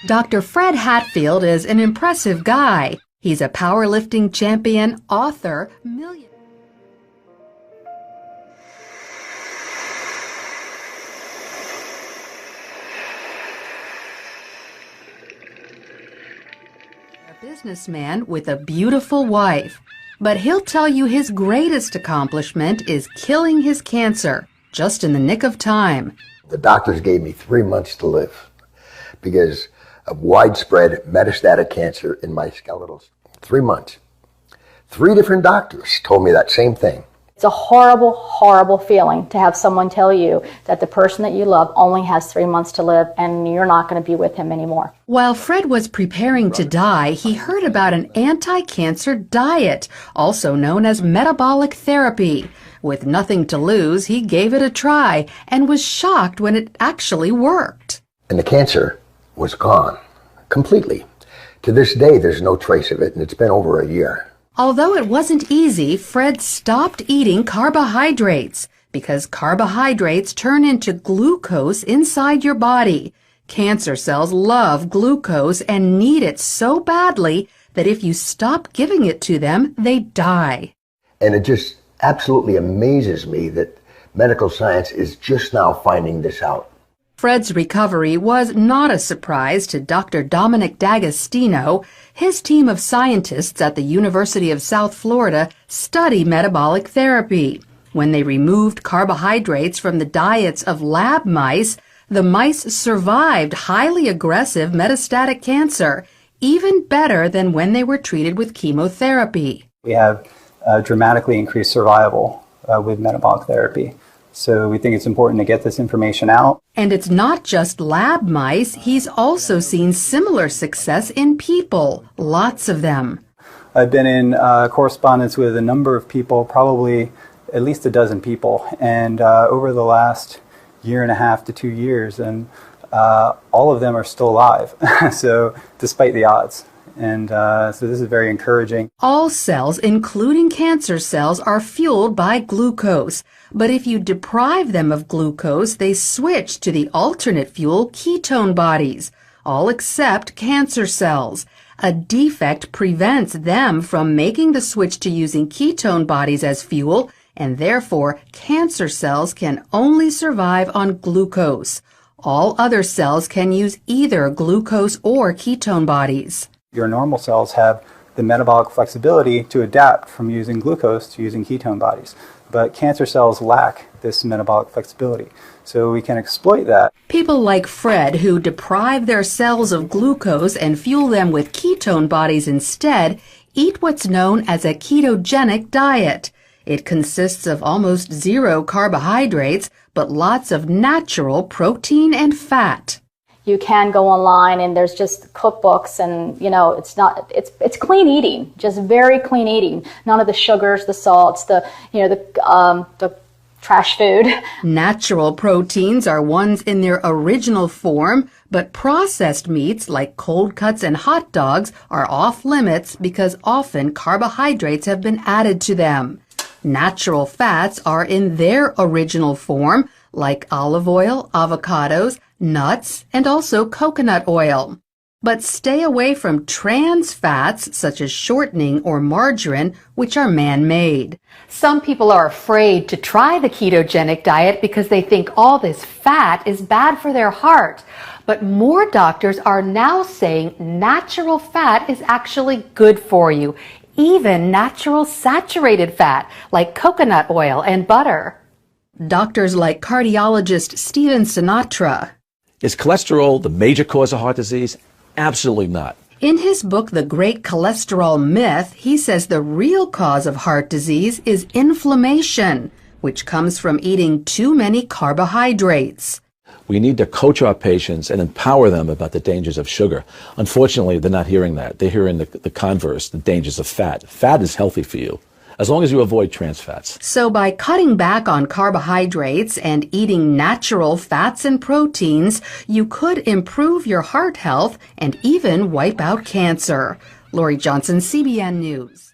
Dr. Fred Hatfield is an impressive guy. He's a powerlifting champion, author, millionaire. Businessman with a beautiful wife. But he'll tell you his greatest accomplishment is killing his cancer, just in the nick of time. The doctors gave me 3 months to live because of widespread metastatic cancer in my skeletals. 3 months. 3 different doctors told me that same thing. It's a horrible, horrible feeling to have someone tell you that the person that you love only has 3 months to live and you're not going to be with him anymore. While Fred was preparing to die, he heard about an anti-cancer diet, also known as metabolic therapy. With nothing to lose, he gave it a try and was shocked when it actually worked. And the cancer was gone completely. To this day, there's no trace of it, and it's been over a year. Although it wasn't easy, Fred stopped eating carbohydrates because carbohydrates turn into glucose inside your body. Cancer cells love glucose and need it so badly that if you stop giving it to them, they die. And it just absolutely amazes me that medical science is just now finding this out. Fred's recovery was not a surprise to Dr. Dominic D'Agostino. His team of scientists at the University of South Florida study metabolic therapy. When they removed carbohydrates from the diets of lab mice, the mice survived highly aggressive metastatic cancer, even better than when they were treated with chemotherapy. We have dramatically increased survival with metabolic therapy. So we think it's important to get this information out. And it's not just lab mice. He's also seen similar success in people, lots of them. I've been in correspondence with a number of people, probably at least a dozen people, and over the last 1.5 to 2 years, and all of them are still alive, so despite the odds. And so this is very encouraging. All cells, including cancer cells, are fueled by glucose. But if you deprive them of glucose, they switch to the alternate fuel ketone bodies, all except cancer cells. A defect prevents them from making the switch to using ketone bodies as fuel, and therefore cancer cells can only survive on glucose. All other cells can use either glucose or ketone bodies. Your normal cells have the metabolic flexibility to adapt from using glucose to using ketone bodies. But cancer cells lack this metabolic flexibility, so we can exploit that. People like Fred, who deprive their cells of glucose and fuel them with ketone bodies instead, eat what's known as a ketogenic diet. It consists of almost 0 carbohydrates, but lots of natural protein and fat. You can go online and there's just cookbooks and, it's clean eating, just very clean eating. None of the sugars, the salts, the trash food. Natural proteins are ones in their original form, but processed meats like cold cuts and hot dogs are off limits because often carbohydrates have been added to them. Natural fats are in their original form, like olive oil, avocados, nuts, and also coconut oil. But stay away from trans fats such as shortening or margarine, which are man-made. Some people are afraid to try the ketogenic diet because they think all this fat is bad for their heart. But more doctors are now saying natural fat is actually good for you, even natural saturated fat like coconut oil and butter. Doctors like cardiologist Stephen Sinatra. Is cholesterol the major cause of heart disease? Absolutely not. In his book, The Great Cholesterol Myth, he says the real cause of heart disease is inflammation, which comes from eating too many carbohydrates. We need to coach our patients and empower them about the dangers of sugar. Unfortunately, they're not hearing that. They're hearing the converse, the dangers of fat. Fat is healthy for you, as long as you avoid trans fats. So by cutting back on carbohydrates and eating natural fats and proteins, you could improve your heart health and even wipe out cancer. Lori Johnson, CBN News.